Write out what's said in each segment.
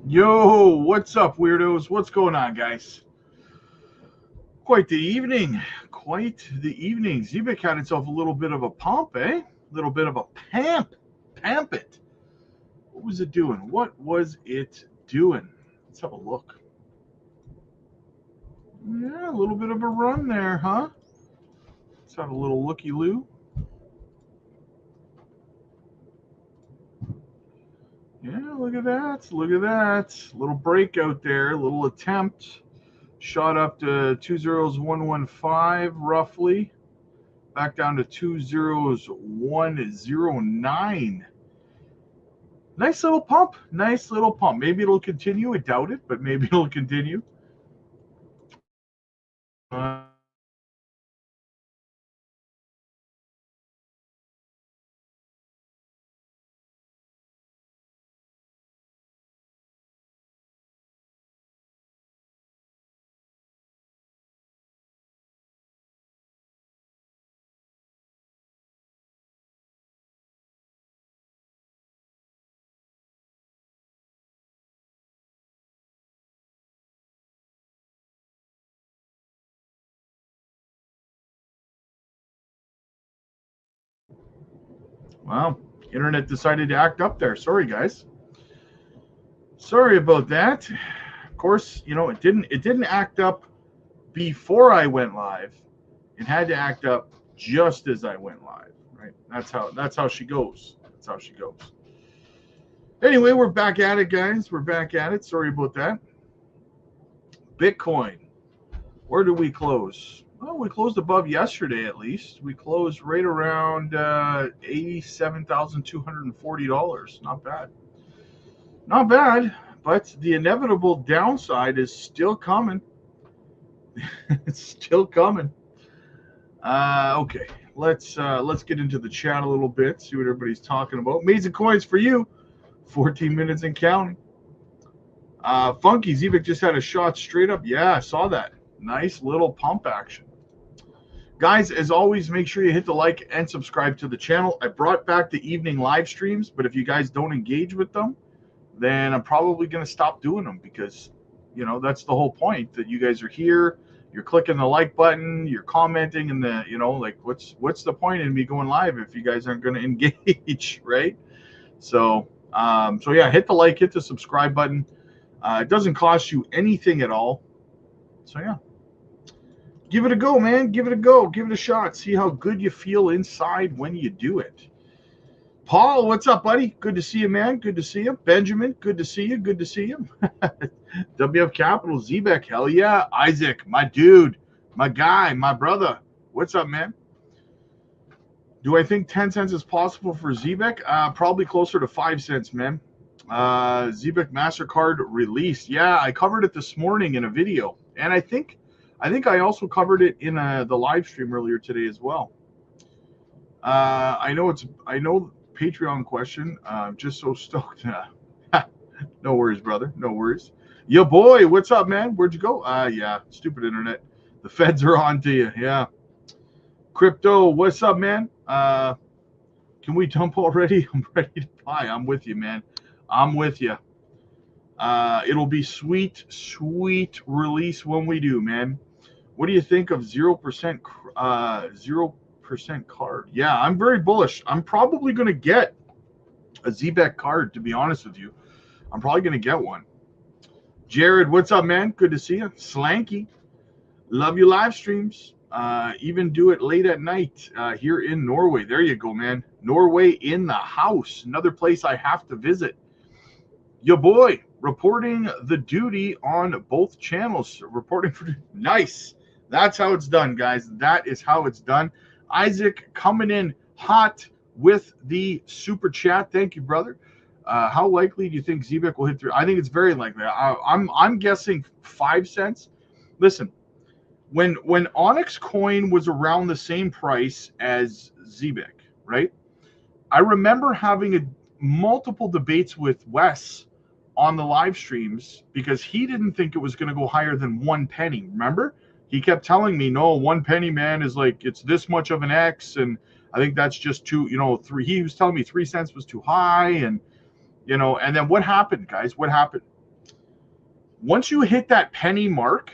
Yo, what's up, weirdos? What's going on, guys? Quite the evening. Quite the evening. Zebek had itself a little bit of a pump, eh? A little bit of a pamp. Pamp it. What was it doing? What was it doing? Let's have a look. Yeah, a little bit of a run there, huh? Let's have a little looky-loo. Yeah, look at that. Look at that. Little breakout there. Little attempt. Shot up to 20115 roughly. Back down to 20109. Nice little pump. Nice little pump. Maybe it'll continue. I doubt it, but maybe it'll continue. Uh, wow. Internet decided to act up there. Sorry, guys. Sorry about that. Of course, it didn't act up before I went live. It had to act up just as I went live, right? That's how she goes. That's how she goes. Anyway, we're back at it, guys. We're back at it. Sorry about that. Bitcoin. Where did we close? Well, we closed above yesterday at least. We closed right around $87,240. Not bad. Not bad. But the inevitable downside is still coming. It's still coming. Okay. Let's get into the chat a little bit, see what everybody's talking about. Amazing coins for you. 14 minutes and counting. Funky Zivik just had a shot straight up. Yeah, I saw that. Nice little pump action. Guys, as always, make sure you hit the like and subscribe to the channel. I brought back the evening live streams, but if you guys don't engage with them, then I'm probably going to stop doing them because, that's the whole point, that you guys are here, you're clicking the like button, you're commenting, and what's the point in me going live if you guys aren't going to engage, right? So yeah, hit the like, hit the subscribe button. It doesn't cost you anything at all. So yeah. Give it a go, man. Give it a go. Give it a shot. See how good you feel inside when you do it. Paul, what's up, buddy? Good to see you, man. Good to see you. Benjamin, good to see you. Good to see you. WF Capital, Zebek, hell yeah. Isaac, my dude, my guy, my brother. What's up, man? Do I think 10 cents is possible for Zebek? Probably closer to 5 cents, man. Zebek MasterCard released. Yeah, I covered it this morning in a video. And I think I also covered it in the live stream earlier today as well. I know Patreon question. I'm just so stoked. No worries, brother. No worries. Yo, boy, what's up, man? Where'd you go? Yeah, stupid internet. The feds are on to you. Yeah. Crypto, what's up, man? Can we dump already? I'm ready to buy. I'm with you, man. I'm with you. It'll be sweet release when we do, man. What do you think of 0% 0% card? Yeah, I'm very bullish. I'm probably going to get a Zebek card, to be honest with you. I'm probably going to get one. Jared, what's up, man? Good to see you. Slanky, love your live streams. Even do it late at night here in Norway. There you go, man. Norway in the house. Another place I have to visit. Your boy, reporting the duty on both channels. Reporting for nice. That's how it's done, guys. That is how it's done. Isaac coming in hot with the super chat. Thank you, brother. How likely do you think Zebek will hit through? I think it's very likely. I'm guessing 5 cents. Listen, when Onyx coin was around the same price as Zebek, right? I remember having multiple debates with Wes on the live streams because he didn't think it was going to go higher than 1 penny. Remember? He kept telling me, no, 1 penny, man, is like, it's this much of an X. And I think that's just too, 3. He was telling me 3 cents was too high. And, and then what happened, guys? What happened? Once you hit that penny mark,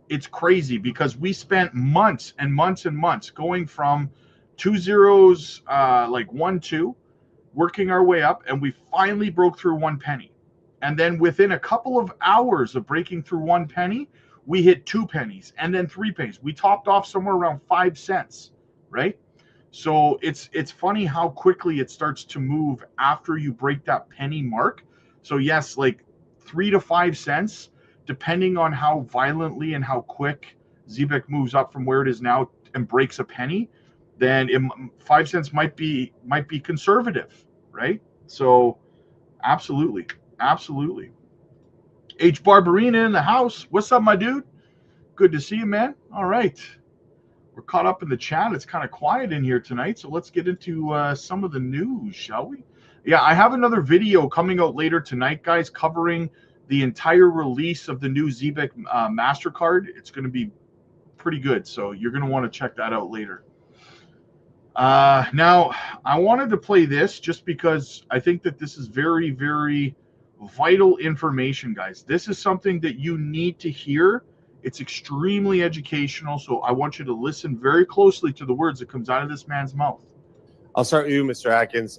it's crazy because we spent months and months and months going from 2 zeros, like 1 2, working our way up, and we finally broke through 1 penny. And then within a couple of hours of breaking through 1 penny, we hit 2 pennies and then 3 pennies. We topped off somewhere around 5 cents, right? So it's funny how quickly it starts to move after you break that penny mark. So yes, like 3 to 5 cents, depending on how violently and how quick ZBEC moves up from where it is now and breaks a penny, then 5 cents might be conservative, right? So absolutely, absolutely. H Barbarina in the house. What's up, my dude? Good to see you, man. All right. We're caught up in the chat. It's kind of quiet in here tonight, so let's get into some of the news, shall we? Yeah, I have another video coming out later tonight, guys, covering the entire release of the new ZBEC MasterCard. It's going to be pretty good, so you're going to want to check that out later. Now, I wanted to play this just because I think that this is very, very vital information, guys. This is something that you need to hear. It's extremely educational, so I want you to listen very closely to the words that comes out of this man's mouth. I'll start with you, Mr. Atkins.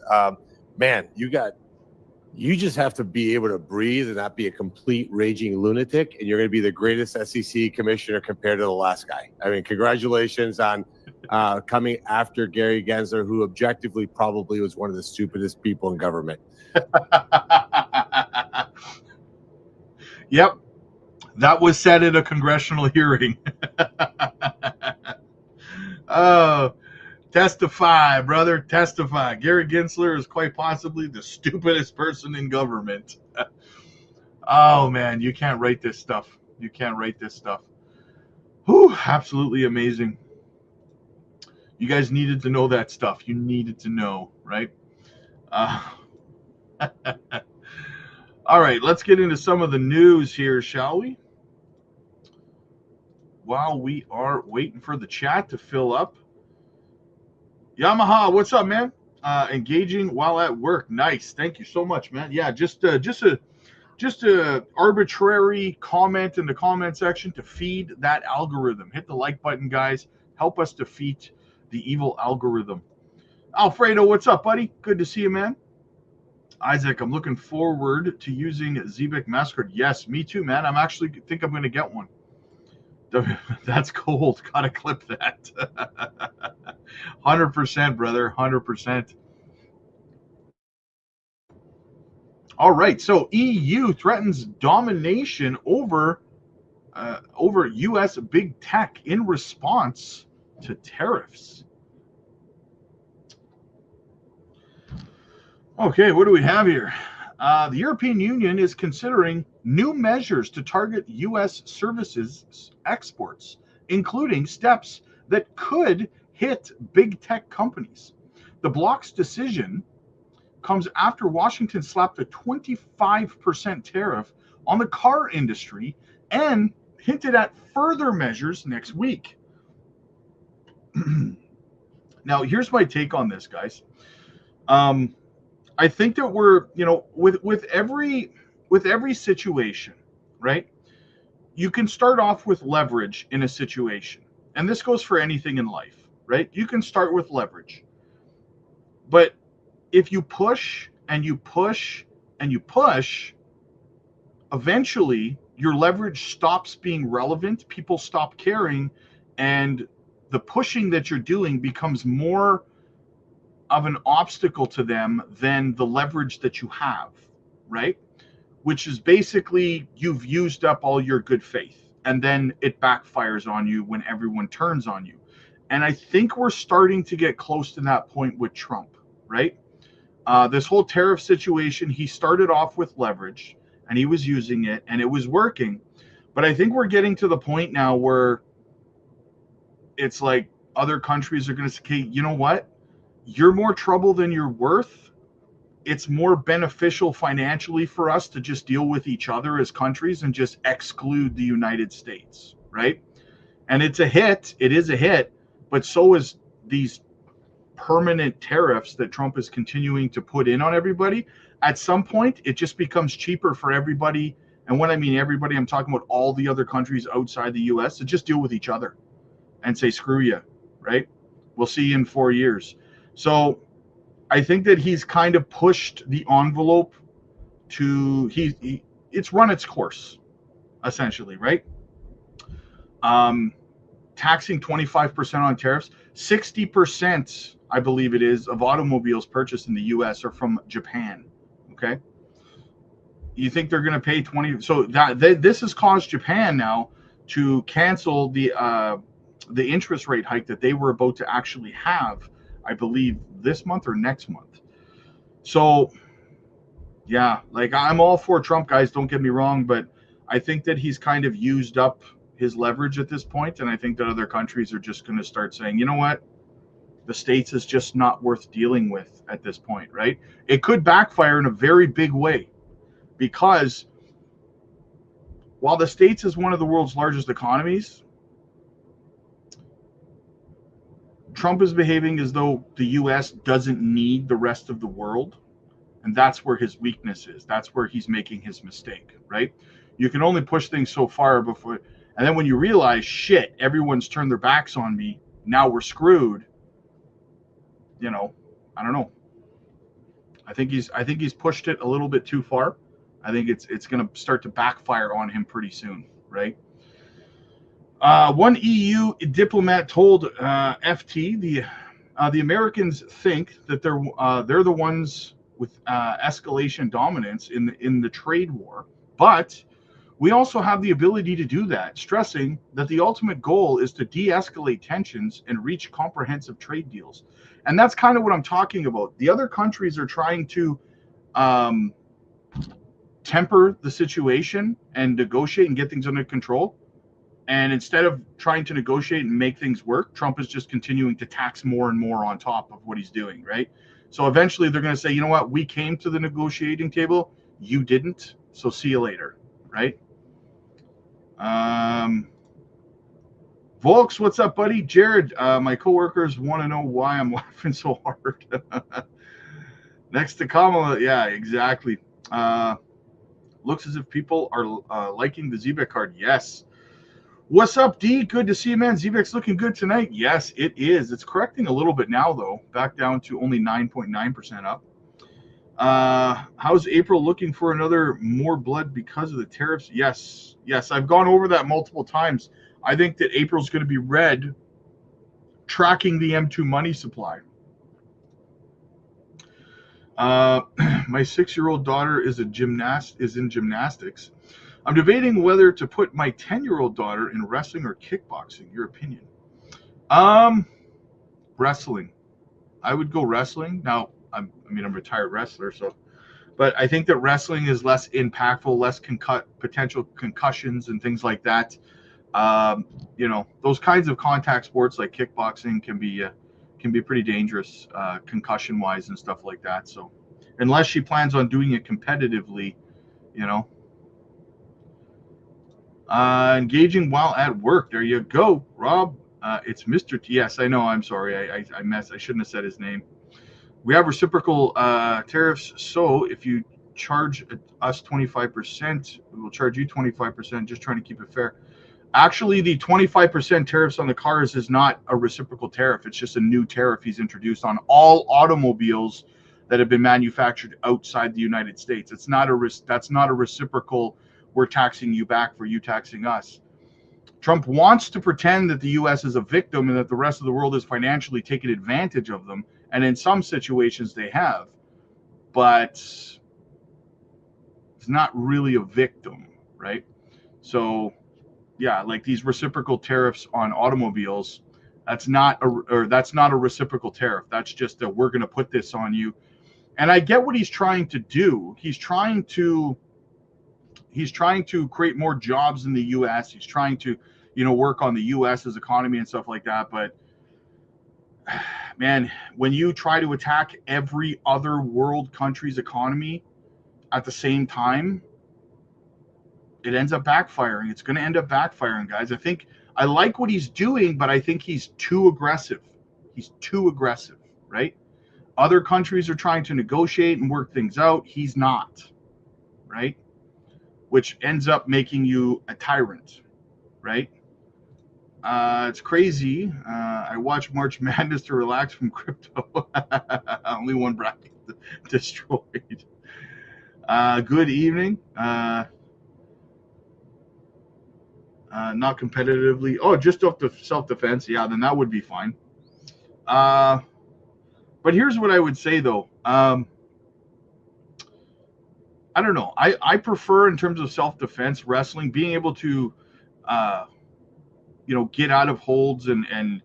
Man, you just have to be able to breathe and not be a complete raging lunatic, and you're going to be the greatest SEC commissioner compared to the last guy. I mean, congratulations on coming after Gary Gensler, who objectively probably was one of the stupidest people in government. Yep. That was said at a congressional hearing. Oh, testify, brother, testify. Gary Gensler is quite possibly the stupidest person in government. Oh, man, you can't write this stuff. You can't write this stuff. Whew, absolutely amazing. You guys needed to know that stuff. You needed to know, right? All right, let's get into some of the news here, shall we? While we are waiting for the chat to fill up. Yamaha, what's up, man? Engaging while at work. Nice. Thank you so much, man. Yeah, just a arbitrary comment in the comment section to feed that algorithm. Hit the like button, guys. Help us defeat the evil algorithm. Alfredo, what's up, buddy? Good to see you, man. Isaac, I'm looking forward to using ZBEC MasterCard. Yes, me too, man. I'm actually think I'm going to get one. That's cold. Gotta clip that. 100%, brother. 100%. All right. So EU threatens domination over U.S. big tech in response to tariffs. Okay, what do we have here? The European Union is considering new measures to target U.S. services exports, including steps that could hit big tech companies. The bloc's decision comes after Washington slapped a 25% tariff on the car industry and hinted at further measures next week. Now, here's my take on this, guys. I think that we're, with every situation, right? You can start off with leverage in a situation. And this goes for anything in life, right? You can start with leverage. But if you push and you push and you push, eventually your leverage stops being relevant. People stop caring. And the pushing that you're doing becomes more of an obstacle to them than the leverage that you have, right? Which is basically you've used up all your good faith and then it backfires on you when everyone turns on you. And I think we're starting to get close to that point with Trump, right? This whole tariff situation, he started off with leverage and he was using it and it was working. But I think we're getting to the point now where it's like other countries are going to say, hey, you know what? You're more trouble than you're worth. It's more beneficial financially for us to just deal with each other as countries and just exclude the United States, right? And it's a hit. It is a hit, but so is these permanent tariffs that Trump is continuing to put in on everybody. At some point, it just becomes cheaper for everybody And when I mean everybody, I'm talking about all the other countries outside the US, to just deal with each other and say, screw you, right? We'll see you in 4 years. So I think that he's kind of pushed the envelope to, it's run its course, essentially, right? Taxing 25% on tariffs, 60%, I believe it is, of automobiles purchased in the US are from Japan, okay? You think they're going to pay 20? So this has caused Japan now to cancel the interest rate hike that they were about to actually have, I believe, this month or next month. So, yeah, like I'm all for Trump, guys. Don't get me wrong, but I think that he's kind of used up his leverage at this point, and I think that other countries are just going to start saying, you know what, the States is just not worth dealing with at this point, right? It could backfire in a very big way, because while the States is one of the world's largest economies, Trump is behaving as though the US doesn't need the rest of the world. And that's where his weakness is. That's where he's making his mistake, right? You can only push things so far before, and then when you realize, shit, everyone's turned their backs on me, now we're screwed. You know, I don't know. I think he's pushed it a little bit too far. I think it's going to start to backfire on him pretty soon, right? One EU diplomat told FT the Americans think that they're the ones with escalation dominance in the trade war, but we also have the ability to do that, stressing that the ultimate goal is to de-escalate tensions and reach comprehensive trade deals. And that's kind of what I'm talking about. The other countries are trying to temper the situation and negotiate and get things under control. And instead of trying to negotiate and make things work, Trump is just continuing to tax more and more on top of what he's doing, right? So eventually they're going to say, you know what, we came to the negotiating table, you didn't, so see you later, right? Volks, what's up, buddy? Jared, my coworkers want to know why I'm laughing so hard. Next to Kamala, yeah, exactly. Looks as if people are liking the Zebek card. Yes. What's up, D? Good to see you, man. Zebek's looking good tonight. Yes, it is. It's correcting a little bit now, though. Back down to only 9.9% up. How's April looking for another more blood because of the tariffs? Yes. Yes, I've gone over that multiple times. I think that April's going to be red, tracking the M2 money supply. My 6-year-old daughter is in gymnastics. I'm debating whether to put my 10-year-old daughter in wrestling or kickboxing. Your opinion? Wrestling. I would go wrestling. Now, I'm a retired wrestler, so, but I think that wrestling is less impactful, less potential concussions and things like that. You know, those kinds of contact sports like kickboxing can be pretty dangerous, concussion-wise and stuff like that. So, unless she plans on doing it competitively, you know. Engaging while at work. There you go, Rob. It's Mr. T. Yes, I know. I'm sorry. I shouldn't have said his name. We have reciprocal tariffs. So if you charge us 25%, we will charge you 25%. Just trying to keep it fair. Actually, the 25% tariffs on the cars is not a reciprocal tariff. It's just a new tariff he's introduced on all automobiles that have been manufactured outside the United States. That's not a reciprocal. We're taxing you back for you taxing us. Trump wants to pretend that the U.S. is a victim and that the rest of the world is financially taking advantage of them. And in some situations they have. But it's not really a victim, right? So, yeah, like these reciprocal tariffs on automobiles, that's not a reciprocal tariff. That's just that we're going to put this on you. And I get what he's trying to do. He's trying to create more jobs in the U.S. He's trying to, work on the U.S.'s economy and stuff like that. But, man, when you try to attack every other world country's economy at the same time, it ends up backfiring. It's going to end up backfiring, guys. I like what he's doing, but I think he's too aggressive. He's too aggressive, right? Other countries are trying to negotiate and work things out. He's not, right? which ends up making you a tyrant, right? It's crazy. I watch March Madness to relax from crypto. Only one bracket destroyed. Good evening. Not competitively. Oh, just off the self-defense. Yeah, then that would be fine. But here's what I would say, though. I don't know. I prefer, in terms of self-defense wrestling, being able to, get out of holds and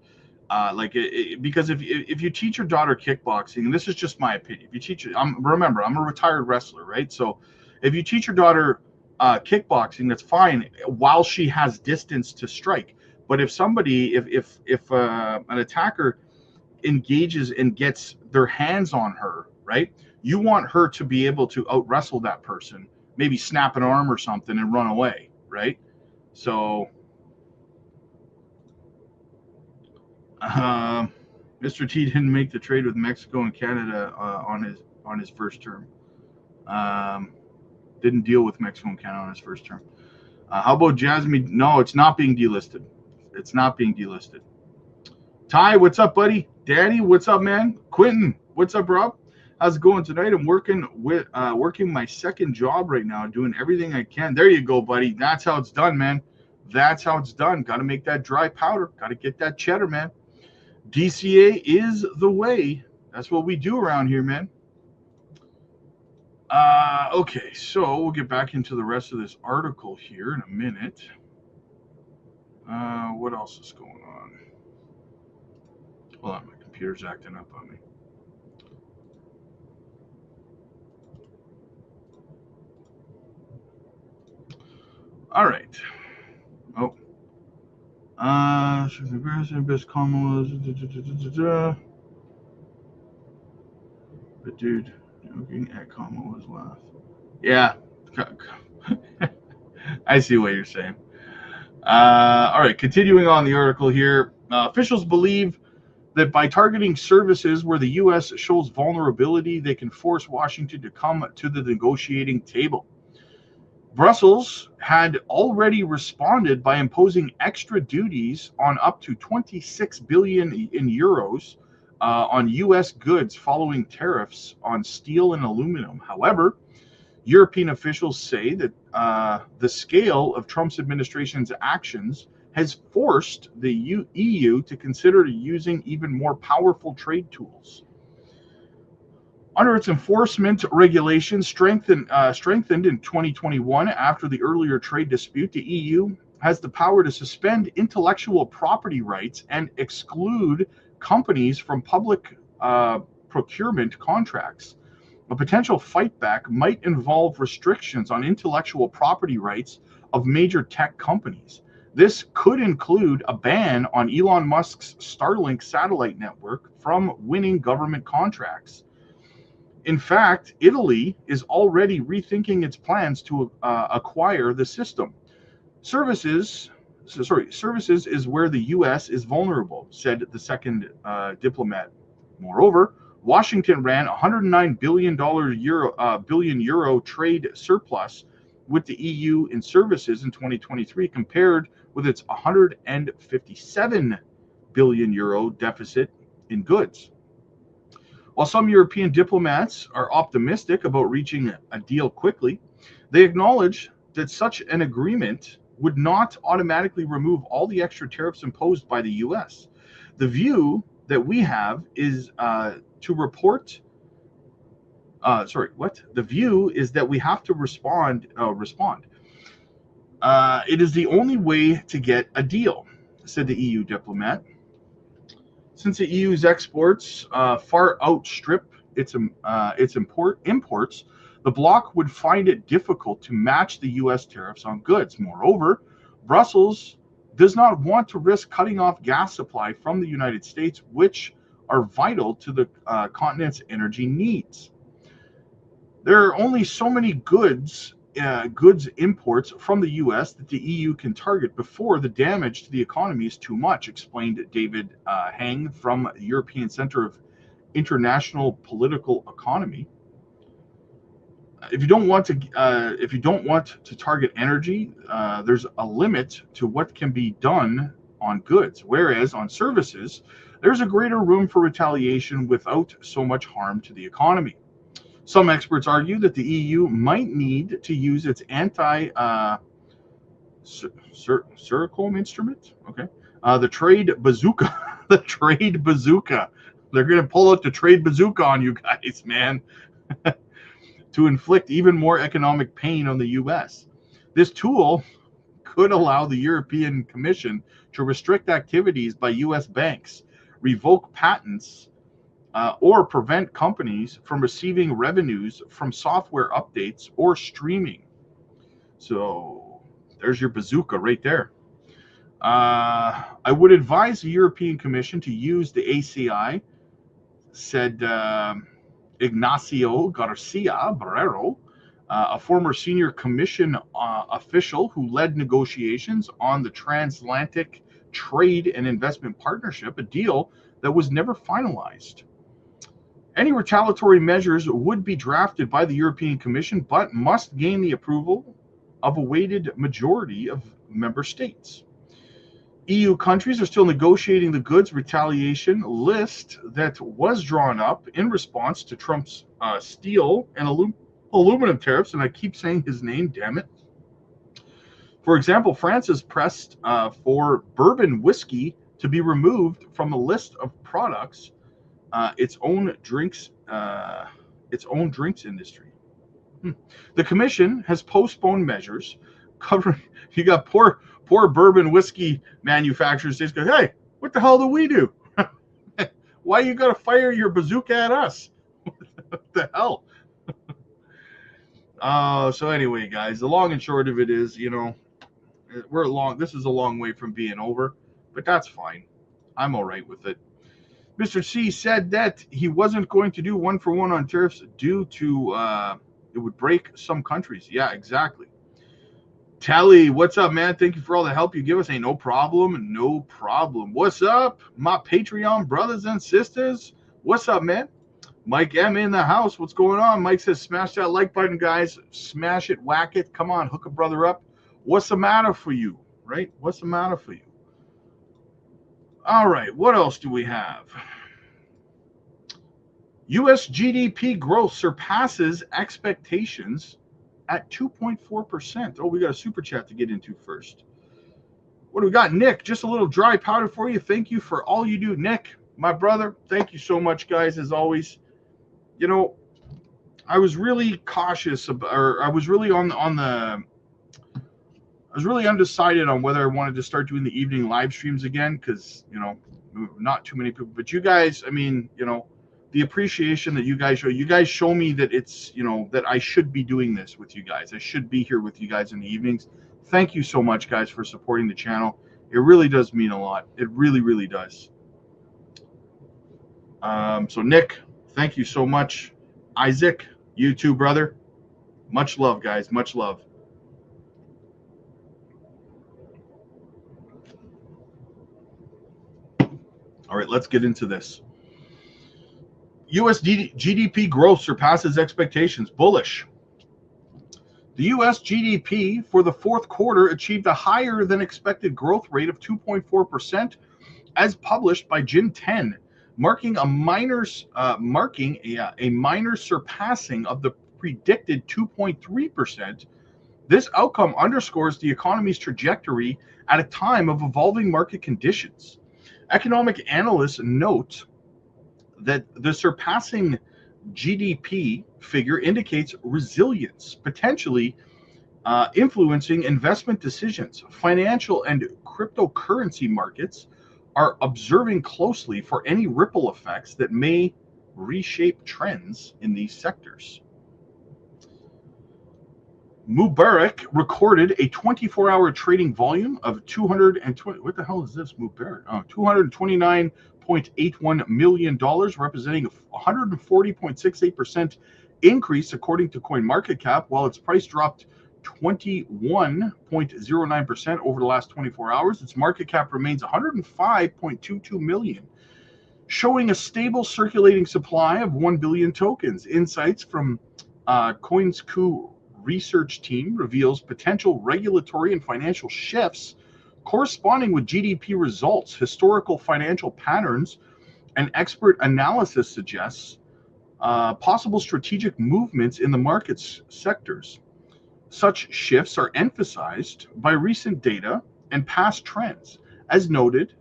because if you teach your daughter kickboxing, and this is just my opinion, if you teach, remember, I'm a retired wrestler, right? So if you teach your daughter kickboxing, that's fine while she has distance to strike. But if somebody, if an attacker engages and gets their hands on her, right? You want her to be able to out wrestle that person, maybe snap an arm or something and run away, right? So, Mr. T didn't make the trade with Mexico and Canada on his first term. Didn't deal with Mexico and Canada on his first term. How about Jasmine? No, it's not being delisted. It's not being delisted. Ty, what's up, buddy? Daddy, what's up, man? Quentin, what's up, Rob? How's it going tonight? I'm working my second job right now, doing everything I can. There you go, buddy. That's how it's done, man. That's how it's done. Got to make that dry powder. Got to get that cheddar, man. DCA is the way. That's what we do around here, man. Okay, so we'll get back into the rest of this article here in a minute. What else is going on? Hold on, my computer's acting up on me. All right. Oh. Best comment was. But dude, looking at comment was laugh. Yeah. I see what you're saying. All right, continuing on the article here. Officials believe that by targeting services where the U.S. shows vulnerability, they can force Washington to come to the negotiating table. Brussels had already responded by imposing extra duties on up to 26 billion in euros on U.S. goods following tariffs on steel and aluminum. However, European officials say that the scale of Trump's administration's actions has forced the EU to consider using even more powerful trade tools. Under its enforcement regulations strengthened in 2021 after the earlier trade dispute, the EU has the power to suspend intellectual property rights and exclude companies from public procurement contracts. A potential fightback might involve restrictions on intellectual property rights of major tech companies. This could include a ban on Elon Musk's Starlink satellite network from winning government contracts. In fact, Italy is already rethinking its plans to acquire the system. Services is where the U.S. is vulnerable, said the second diplomat. Moreover, Washington ran $109 billion euro trade surplus with the EU in services in 2023, compared with its 157 billion euro deficit in goods. While some European diplomats are optimistic about reaching a deal quickly, they acknowledge that such an agreement would not automatically remove all the extra tariffs imposed by the U.S. The view that we have is The view is that we have to respond. It is the only way to get a deal, said the EU diplomat. Since the EU's exports far outstrip its imports, the bloc would find it difficult to match the U.S. tariffs on goods. Moreover, Brussels does not want to risk cutting off gas supply from the United States, which are vital to the continent's energy needs. There are only so many goods imports from the U.S. that the EU can target before the damage to the economy is too much, explained David Heng from the European Center of International Political Economy. If you don't want to target energy, there's a limit to what can be done on goods, whereas on services, there's a greater room for retaliation without so much harm to the economy. Some experts argue that the EU might need to use its Sercom instrument, okay, the trade bazooka, the trade bazooka. They're going to pull out the trade bazooka on you guys, man, to inflict even more economic pain on the U.S. This tool could allow the European Commission to restrict activities by U.S. banks, revoke patents, or prevent companies from receiving revenues from software updates or streaming. So there's your bazooka right there. I would advise the European Commission to use the ACI, said Ignacio Garcia Barrero, a former senior commission official who led negotiations on the Transatlantic Trade and Investment Partnership, a deal that was never finalized. Any retaliatory measures would be drafted by the European Commission, but must gain the approval of a weighted majority of member states. EU countries are still negotiating the goods retaliation list that was drawn up in response to Trump's steel and aluminum tariffs, and I keep saying his name, damn it. For example, France has pressed for bourbon whiskey to be removed from a list of products its own drinks industry. The Commission has postponed measures covering. You got poor bourbon whiskey manufacturers just go, hey, what the hell do we do? Why you got to fire your bazooka at us? What the hell? So anyway, guys, the long and short of it is, this is a long way from being over, but that's fine. I'm all right with it. Mr. C said that he wasn't going to do 1-for-1 on tariffs due to it would break some countries. Yeah, exactly. Tally, what's up, man? Thank you for all the help you give us. Ain't no problem. No problem. What's up, my Patreon brothers and sisters? What's up, man? Mike M in the house. What's going on? Mike says, smash that like button, guys. Smash it, whack it. Come on, hook a brother up. What's the matter for you, right? What's the matter for you? All right, what else do we have? U.S. GDP growth surpasses expectations at 2.4%. Oh, we got a super chat to get into first. What do we got? Nick, just a little dry powder for you. Thank you for all you do, Nick, my brother. Thank you so much, guys, as always. I was really cautious, I was really undecided on whether I wanted to start doing the evening live streams again because, not too many people. But you guys, the appreciation that you guys show me that it's, that I should be doing this with you guys. I should be here with you guys in the evenings. Thank you so much, guys, for supporting the channel. It really does mean a lot. It really, really does. So Nick, thank you so much. Isaac, you too, brother. Much love, guys. Much love. All right, let's get into this. U.S. GDP growth surpasses expectations. Bullish. The U.S. GDP for the fourth quarter achieved a higher than expected growth rate of 2.4%, as published by Jin 10, marking a minor surpassing of the predicted 2.3%. This outcome underscores the economy's trajectory at a time of evolving market conditions. Economic analysts note that the surpassing GDP figure indicates resilience, potentially influencing investment decisions. Financial and cryptocurrency markets are observing closely for any ripple effects that may reshape trends in these sectors. Mubarak recorded a 24-hour trading volume of 220. What the hell is this, Mubarak? Oh, $229.81 million, representing a 140.68% increase according to CoinMarketCap, while its price dropped 21.09% over the last 24 hours. Its market cap remains 105.22 million, showing a stable circulating supply of 1 billion tokens. Insights from CoinsCoo research team reveals potential regulatory and financial shifts corresponding with GDP results. Historical financial patterns and expert analysis suggests possible strategic movements in the market's sectors. Such shifts are emphasized by recent data and past trends, as noted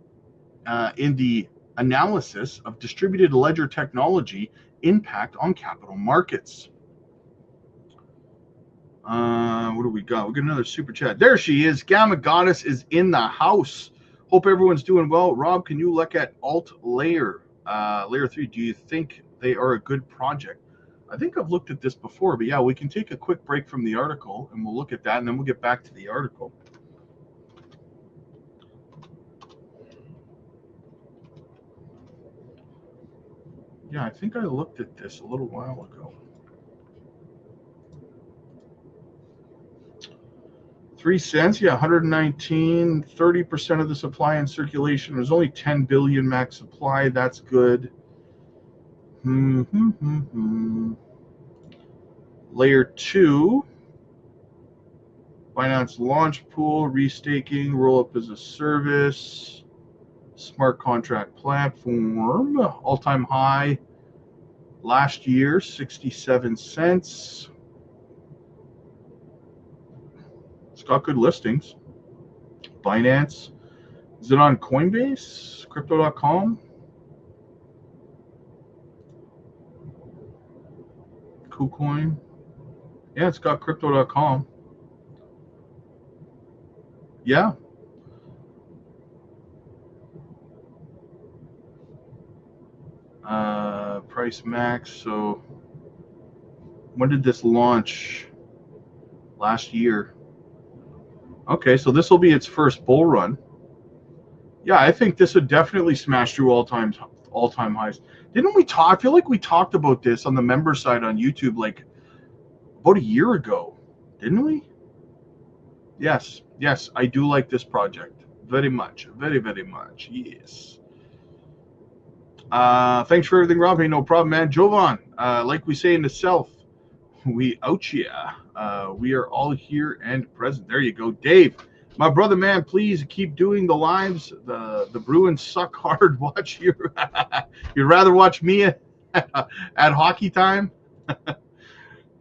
in the analysis of distributed ledger technology impact on capital markets. What do we got? We got another super chat. There she is. Gamma Goddess is in the house. Hope everyone's doing well. Rob, can you look at Alt Layer, Layer 3? Do you think they are a good project? I think I've looked at this before, but yeah, we can take a quick break from the article and we'll look at that and then we'll get back to the article. Yeah, I think I looked at this a little while ago. 3 cents, yeah, 119, 30% of the supply in circulation. There's only 10 billion max supply. That's good. Layer 2, Binance launch pool, restaking, roll up as a service, smart contract platform, all-time high last year, 67 cents. It's got good listings. Binance. Is it on Coinbase? Crypto.com? KuCoin? Yeah, it's got Crypto.com. Yeah. Price max. So when did this launch? Last year. Okay, so this will be its first bull run. Yeah, I think this would definitely smash through all-time highs. Didn't we talk? I feel like we talked about this on the member side on YouTube like about a year ago, didn't we? Yes, I do like this project very much, very, very much. Yes. Thanks for everything, Rob. Hey, no problem, man. Jovan, like we say in the South, we out ya. We are all here and present. There you go, Dave. My brother, man, please keep doing the lives. The Bruins suck hard. Watch you. You'd rather watch me at hockey time.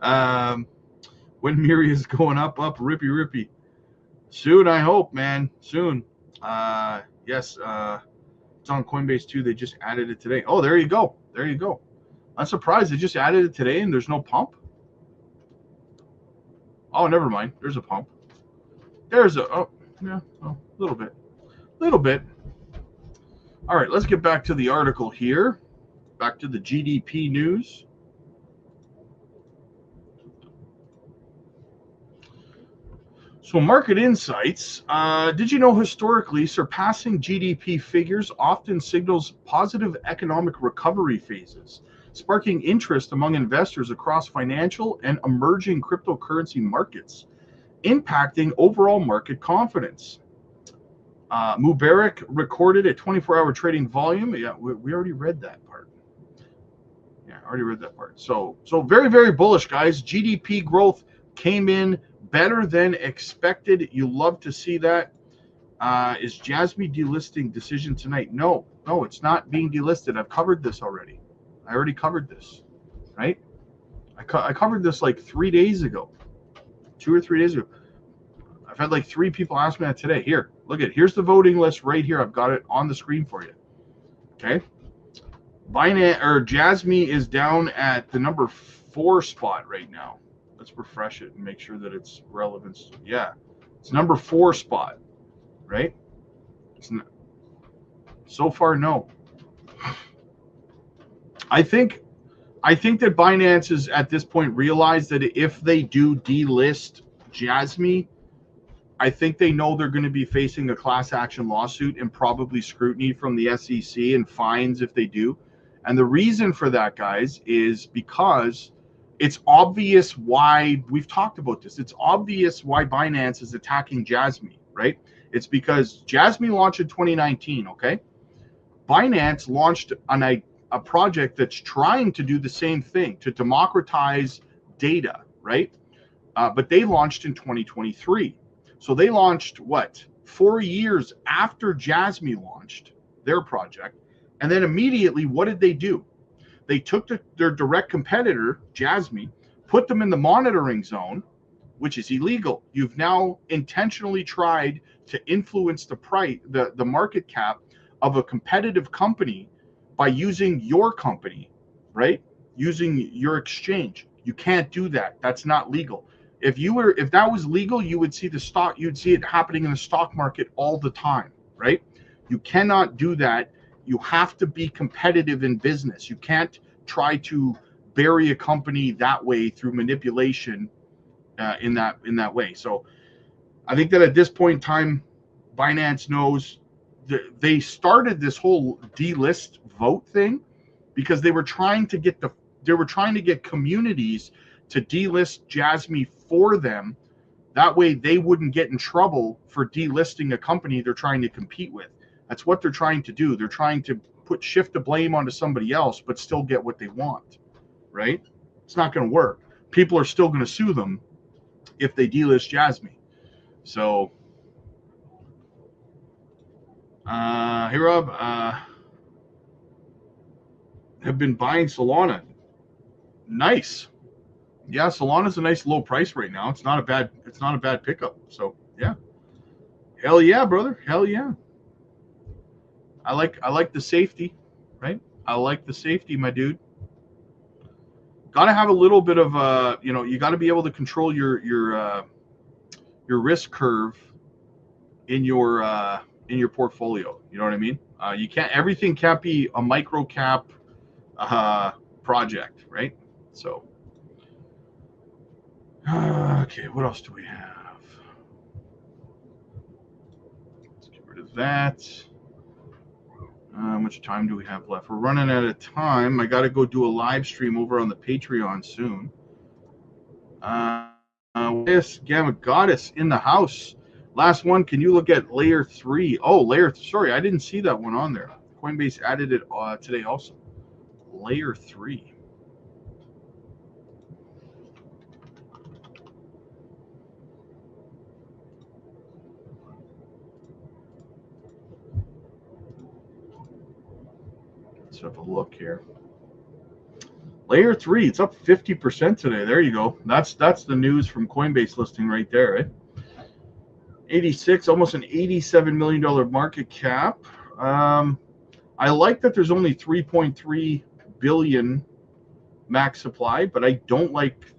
When Miri is going up, rippy. Soon, I hope, man. Soon. Yes. It's on Coinbase too. They just added it today. Oh, there you go. I'm surprised they just added it today and there's no pump. Oh, never mind. There's a pump. There's a little bit. All right, let's get back to the article here. Back to the GDP news. So market insights. Did you know historically surpassing GDP figures often signals positive economic recovery phases, sparking interest among investors across financial and emerging cryptocurrency markets, impacting overall market confidence. Mubarak recorded a 24-hour trading volume. Yeah, we already read that part. So very, very bullish, guys. GDP growth came in better than expected. You love to see that. Is Jasmy delisting decision tonight? No, it's not being delisted. I've covered this already. I already covered this, right? I covered this like 3 days ago, 2 or 3 days ago. I've had like 3 people ask me that today. Here, look at, here's the voting list right here. I've got it on the screen for you. Okay. Binance or Jasmy is down at the number 4 spot right now. Let's refresh it and make sure that it's relevant. Yeah, it's number 4 spot, right? It's not, so far, no. I think that Binance is at this point realized that if they do delist Jasmy, I think they know they're going to be facing a class action lawsuit and probably scrutiny from the SEC and fines if they do. And the reason for that, guys, is because it's obvious why we've talked about this. It's obvious why Binance is attacking Jasmy, right? It's because Jasmy launched in 2019, okay? Binance launched a project that's trying to do the same thing, to democratize data, right? But they launched in 2023. So they launched, what, 4 years after Jasmy launched their project. And then immediately, what did they do? They took their direct competitor, Jasmy, put them in the monitoring zone, which is illegal. You've now intentionally tried to influence the price, the market cap of a competitive company by using your company, right? Using your exchange. You can't do that. That's not legal. If that was legal, you'd see it happening in the stock market all the time, right? You cannot do that. You have to be competitive in business. You can't try to bury a company that way through manipulation in that way. So I think that at this point in time, Binance knows they started this whole delist vote thing because they were trying to get communities to delist Jasmy for them. That way they wouldn't get in trouble for delisting a company they're trying to compete with. That's what they're trying to do. They're trying to shift the blame onto somebody else, but still get what they want, right? It's not going to work. People are still going to sue them if they delist Jasmy. So, hey Rob, have been buying Solana. Nice. Yeah, Solana's a nice low price right now. It's not a bad pickup. So yeah. Hell yeah, brother. Hell yeah. I like the safety, right? I like the safety, my dude. Got to have a little bit of you got to be able to control your risk curve in your portfolio. You know what I mean? Everything can't be a micro cap project, right? So okay, what else do we have? Let's get rid of that. How much time do we have left? We're running out of time. I got to go do a live stream over on the Patreon soon. Yes, Gamma Goddess in the house. Last one. Can you look at layer 3? Oh, sorry, I didn't see that one on there. Coinbase added it today also. Layer 3. Let's have a look here. Layer 3, it's up 50% today. There you go. That's the news from Coinbase listing right there, right? 86, almost an $87 million market cap. I like that there's only 3.3 billion max supply, but I don't like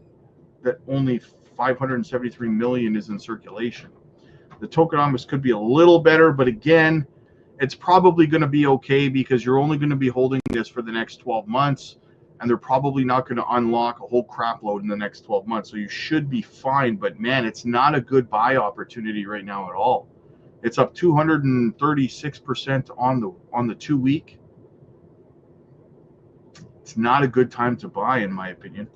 that only 573 million is in circulation. The tokenomics could be a little better, but again, it's probably going to be okay because you're only going to be holding this for the next 12 months, and they're probably not going to unlock a whole crap load in the next 12 months. So you should be fine, but man, it's not a good buy opportunity right now at all. It's up 236% on the 2 week. It's not a good time to buy, in my opinion.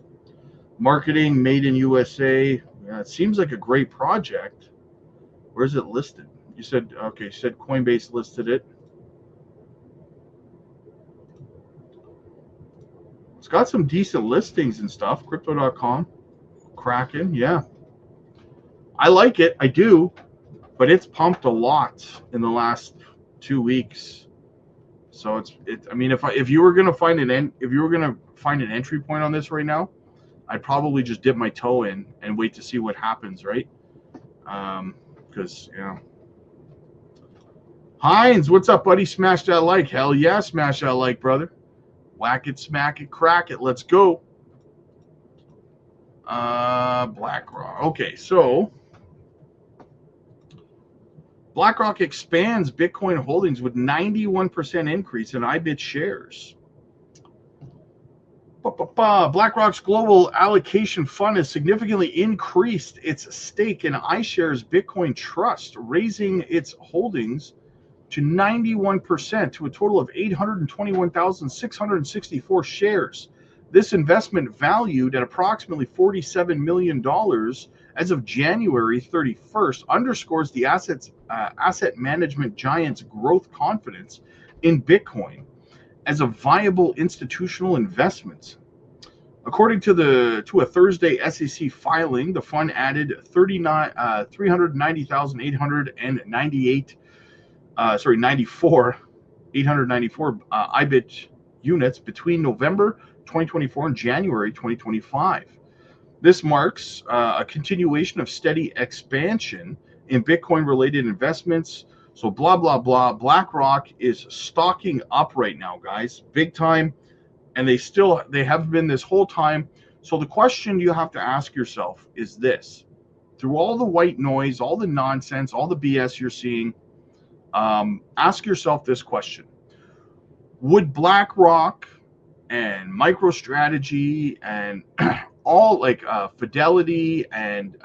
Marketing made in USA. Yeah, it seems like a great project. Where is it listed? You said Coinbase listed it. It's got some decent listings and stuff. Crypto.com, Kraken, yeah. I like it, I do, but it's pumped a lot in the last 2 weeks. So I mean, if you were gonna find an entry point on this right now, I'd probably just dip my toe in and wait to see what happens, right? Because Heinz, what's up, buddy? Smash that like. Hell yeah, smash that like, brother. Whack it, smack it, crack it. Let's go. BlackRock. Okay, so BlackRock expands Bitcoin holdings with 91% increase in IBIT shares. BlackRock's global allocation fund has significantly increased its stake in iShares Bitcoin Trust, raising its holdings to 91% to a total of 821,664 shares. This investment, valued at approximately $47 million as of January 31st, underscores the asset management giant's growth confidence in Bitcoin as a viable institutional investment. According to a Thursday SEC filing, the fund added 390,898 94 894 IBIT units between November 2024 and January 2025. This marks a continuation of steady expansion in Bitcoin-related investments. So blah, blah, blah. BlackRock is stocking up right now, guys, big time. And they have been this whole time. So the question you have to ask yourself is this: through all the white noise, all the nonsense, all the BS you're seeing, ask yourself this question: would BlackRock and MicroStrategy and all like Fidelity and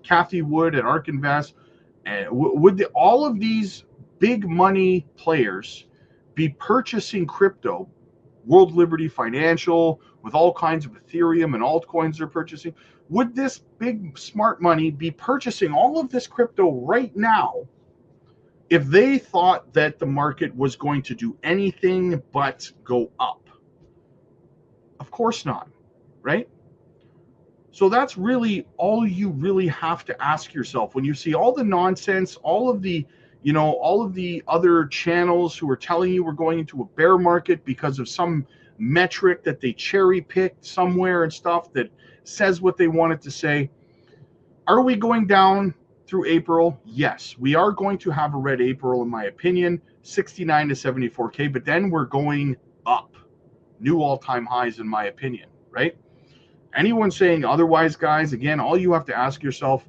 Cathie Wood at ARK Invest, and would all of these big money players be purchasing crypto? World Liberty Financial, with all kinds of Ethereum and altcoins they're purchasing, would this big smart money be purchasing all of this crypto right now if they thought that the market was going to do anything but go up? Of course not, right? So that's really all you really have to ask yourself when you see all the nonsense, all of the other channels who are telling you we're going into a bear market because of some metric that they cherry picked somewhere and stuff that says what they want it to say. Are we going down through April? Yes, we are going to have a red April, in my opinion, 69 to 74K, but then we're going up. New all-time highs, in my opinion, right? Anyone saying otherwise, guys, again, all you have to ask yourself,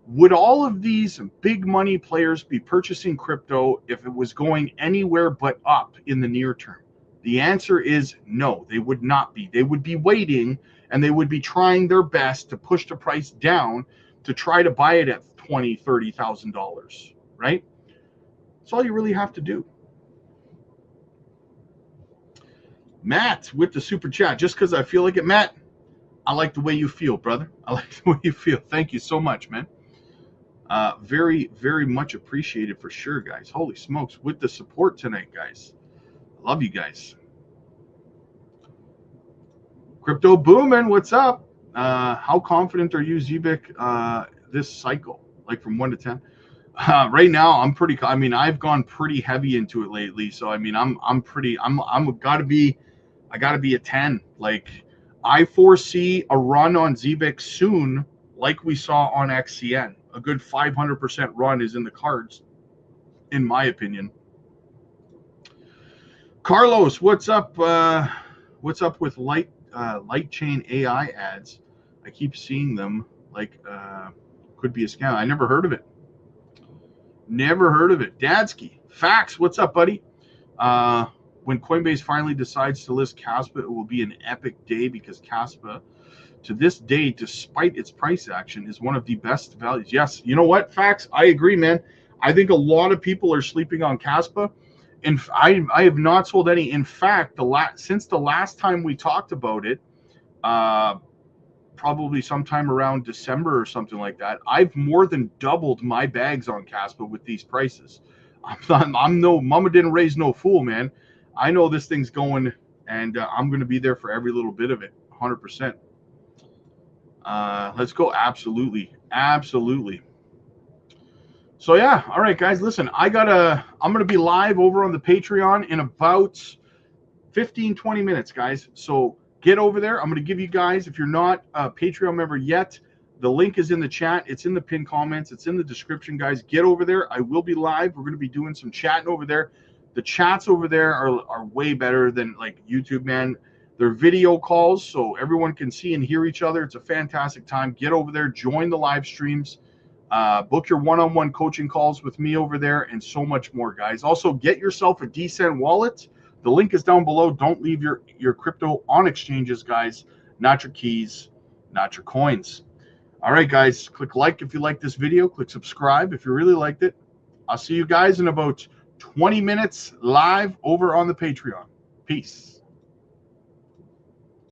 would all of these big money players be purchasing crypto if it was going anywhere but up in the near term? The answer is no, they would not be. They would be waiting, and they would be trying their best to push the price down to try to buy it at $20,000, $30,000, right? That's all you really have to do. Matt with the super chat, just because I feel like it, Matt. I like the way you feel, brother. I like the way you feel. Thank you so much, man. Very, very much appreciated for sure, guys. Holy smokes, with the support tonight, guys. Love you guys. Crypto booming, what's up? How confident are you, Zebik, this cycle? Like from 1 to 10? Right now, I've gone pretty heavy into it lately. So I gotta be a 10. Like, I foresee a run on Zebik soon, like we saw on XCN. A good 500% run is in the cards, in my opinion. Carlos, what's up? What's up with light chain AI ads? I keep seeing them. Like, could be a scam. I never heard of it. Never heard of it. Dadsky, Fax, what's up, buddy? When Coinbase finally decides to list Caspa, it will be an epic day because Caspa, to this day, despite its price action, is one of the best values. Yes, you know what, Fax? I agree, man. I think a lot of people are sleeping on Caspa, and I have not sold any. In fact, since the last time we talked about it, probably sometime around December or something like that, I've more than doubled my bags on Caspa with these prices. I'm no mama didn't raise no fool, man. I know this thing's going, and I'm going to be there for every little bit of it, 100%. Let's go. Absolutely. So yeah, all right, guys, listen, I'm going to be live over on the Patreon in about 15-20 minutes, guys. So get over there. I'm going to give you guys, if you're not a Patreon member yet, the link is in the chat. It's in the pinned comments. It's in the description, guys. Get over there. I will be live. We're going to be doing some chatting over there. The chats over there are way better than like YouTube, man. They're video calls, so everyone can see and hear each other. It's a fantastic time. Get over there, join the live streams, book your one-on-one coaching calls with me over there, and so much more, guys. Also, get yourself a Decent wallet. The link is down below. Don't leave your crypto on exchanges, guys. Not your keys, not your coins. All right, guys, click like if you like this video. Click subscribe if you really liked it. I'll see you guys in about 20 minutes live over on the Patreon. Peace.